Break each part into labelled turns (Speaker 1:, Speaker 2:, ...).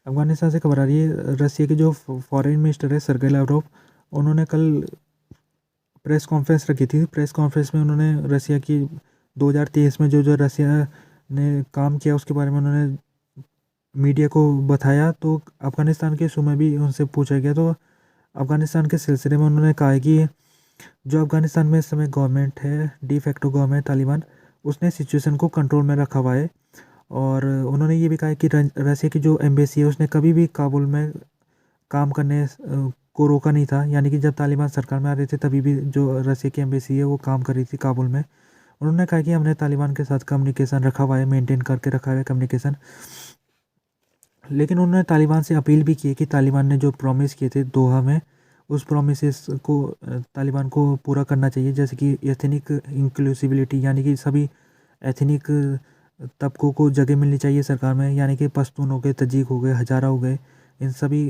Speaker 1: अफगानिस्तान से खबर आ रही है, रसिया के जो फॉरेन मिनिस्टर है सर्गेई लावरोव, उन्होंने कल प्रेस कॉन्फ्रेंस रखी थी। प्रेस कॉन्फ्रेंस में उन्होंने रसिया की 2023 में जो जो रसिया ने काम किया उसके बारे में उन्होंने मीडिया को बताया। तो अफ़गानिस्तान के इशू में भी उनसे पूछा गया, तो अफ़गानिस्तान के सिलसिले में उन्होंने कहा है कि जो अफ़गानिस्तान में इस समय गवर्नमेंट है, डी फैक्टो गवर्नमेंट तालिबान, उसने सिचुएशन को कंट्रोल में रखा हुआ है। और उन्होंने ये भी कहा है कि रसिया की जो एम्बेसी है उसने कभी भी काबुल में काम करने को रोका नहीं था, यानी कि जब तालिबान सरकार में आ रहे थे तभी भी जो रसिया की एम्बेसी है वो काम कर रही थी काबुल में। उन्होंने कहा कि हमने तालिबान के साथ कम्युनिकेशन रखा हुआ है, मेंटेन करके रखा हुआ है कम्युनिकेशन। लेकिन उन्होंने तालिबान से अपील भी की है कि तालिबान ने जो प्रॉमिस किए थे दोहा में, उस प्रॉमिसेस को तालिबान को पूरा करना चाहिए, जैसे कि एथनिक इंक्लूसिविलिटी, यानी कि सभी एथनिक तबकों को जगह मिलनी चाहिए सरकार में, यानी कि पश्तून हो गए, तजीक हो गए, हजारा हो गए, इन सभी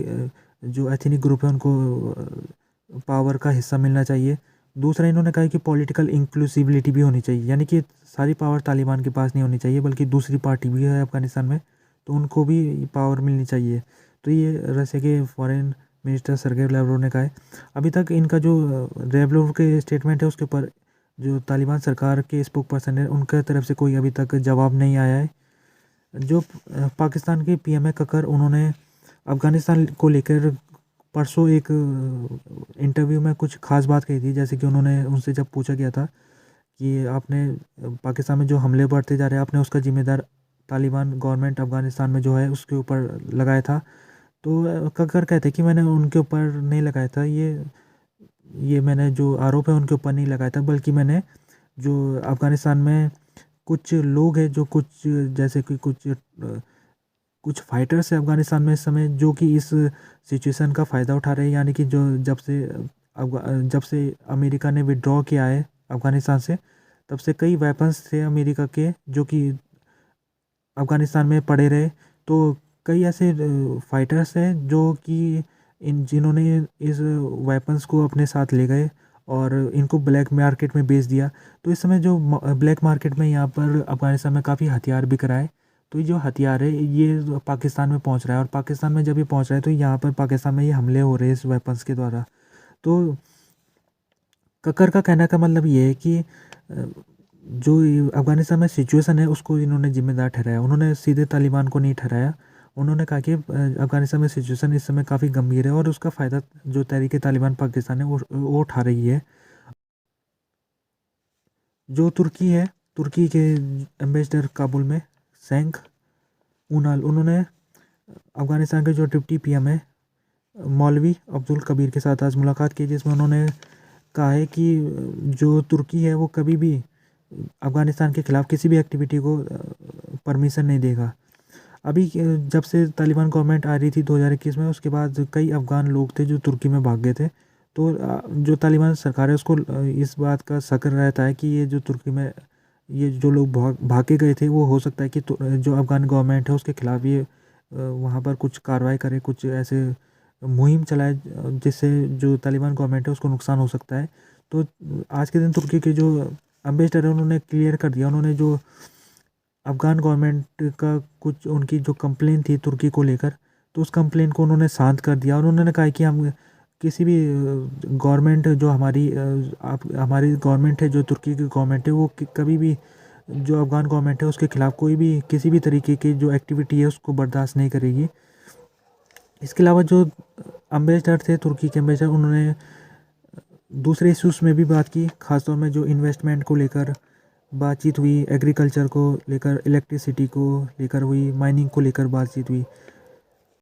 Speaker 1: जो एथनिक ग्रुप है उनको पावर का हिस्सा मिलना चाहिए। दूसरा इन्होंने कहा कि पॉलिटिकल इंक्लूसिविलिटी भी होनी चाहिए, यानी कि सारी पावर तालिबान के पास नहीं होनी चाहिए, बल्कि दूसरी पार्टी भी है अफ़गानिस्तान में तो उनको भी पावर मिलनी चाहिए। तो ये रसिया के फॉरेन मिनिस्टर सर्गेई लावरोव ने कहा है। अभी तक इनका जो लावरोव के स्टेटमेंट है उसके ऊपर जो तालिबान सरकार के स्पोक पर्सन है उनके तरफ से कोई अभी तक जवाब नहीं आया है। जो पाकिस्तान के पीएम है ककर, उन्होंने अफ़गानिस्तान को लेकर परसों एक इंटरव्यू में कुछ खास बात कही थी, जैसे कि उन्होंने उनसे जब पूछा गया था कि आपने पाकिस्तान में जो हमले बढ़ते जा रहे हैं आपने उसका जिम्मेदार तालिबान गवर्नमेंट अफ़गानिस्तान में जो है उसके ऊपर लगाया था, तो ककर कहते कि मैंने उनके ऊपर नहीं लगाया था, ये मैंने जो आरोप है उनके ऊपर नहीं लगाया था, बल्कि मैंने जो अफ़गानिस्तान में कुछ लोग हैं, जो कुछ जैसे कि कुछ फाइटर्स हैं अफ़गानिस्तान में इस समय, जो कि इस सिचुएशन का फ़ायदा उठा रहे हैं, यानी कि जो जब से अमेरिका ने विड्रॉ किया है अफ़गानिस्तान से, तब से कई वेपन्स थे अमेरिका के जो कि अफ़गानिस्तान में पड़े रहे। तो कई ऐसे फाइटर्स हैं जो कि जिन्होंने इस वेपन्स को अपने साथ ले गए और इनको ब्लैक मार्केट में बेच दिया। तो इस समय जो ब्लैक मार्केट में यहाँ पर अफ़गानिस्तान में काफ़ी हथियार बिक रहा है, तो ये जो हथियार है ये पाकिस्तान में पहुँच रहा है, और पाकिस्तान में जब ये पहुँच रहा है तो यहाँ पर पाकिस्तान में ये हमले हो रहे हैं इस वेपन्स के द्वारा। तो ककर का कहने का मतलब ये है कि जो अफ़गानिस्तान में सिचुएशन है उसको इन्होंने जिम्मेदार ठहराया, उन्होंने सीधे तालिबान को नहीं ठहराया। उन्होंने कहा कि अफ़गानिस्तान में सिचुएशन इस समय काफ़ी गंभीर है और उसका फ़ायदा जो तहरीक तालिबान पाकिस्तान है वो उठा रही है। जो तुर्की है, तुर्की के एम्बेसडर काबुल में सैंक ऊनाल, उन्होंने अफ़गानिस्तान के जो डिप्टी पीएम है मौलवी अब्दुल कबीर के साथ आज मुलाकात की, जिसमें उन्होंने कहा है कि जो तुर्की है वो कभी भी अफ़गानिस्तान के ख़िलाफ़ किसी भी एक्टिविटी को परमिशन नहीं देगा। अभी जब से तालिबान गवर्नमेंट आ रही थी 2021 में, उसके बाद कई अफ़गान लोग थे जो तुर्की में भाग गए थे। तो जो तालिबान सरकार है उसको इस बात का शक रहता है कि ये जो तुर्की में ये जो लोग भाग के गए थे वो हो सकता है कि जो अफ़गान गवर्नमेंट है उसके ख़िलाफ़ ये वहाँ पर कुछ कार्रवाई करे, कुछ ऐसे मुहिम चलाए जिससे जो तालिबान गवर्नमेंट है उसको नुकसान हो सकता है। तो आज के दिन तुर्की के जो एम्बेसडर है उन्होंने क्लियर कर दिया, उन्होंने जो अफ़गान गवर्नमेंट का कुछ उनकी जो कंप्लेन थी तुर्की को लेकर, तो उस कंप्लेन को उन्होंने शांत कर दिया और उन्होंने कहा कि हम किसी भी गवर्नमेंट जो हमारी गवर्नमेंट है, जो तुर्की की गवर्नमेंट है, वो कभी भी जो अफ़गान गवर्नमेंट है उसके ख़िलाफ़ कोई भी किसी भी तरीके की जो एक्टिविटी है उसको बर्दाश्त नहीं करेगी। इसके अलावा जो एम्बेसडर थे तुर्की के एम्बेसडर, उन्होंने दूसरे इशूज़ में भी बात की, ख़ासतौर में जो इन्वेस्टमेंट को लेकर बातचीत हुई, एग्रीकल्चर को लेकर, इलेक्ट्रिसिटी को लेकर हुई, माइनिंग को लेकर बातचीत हुई।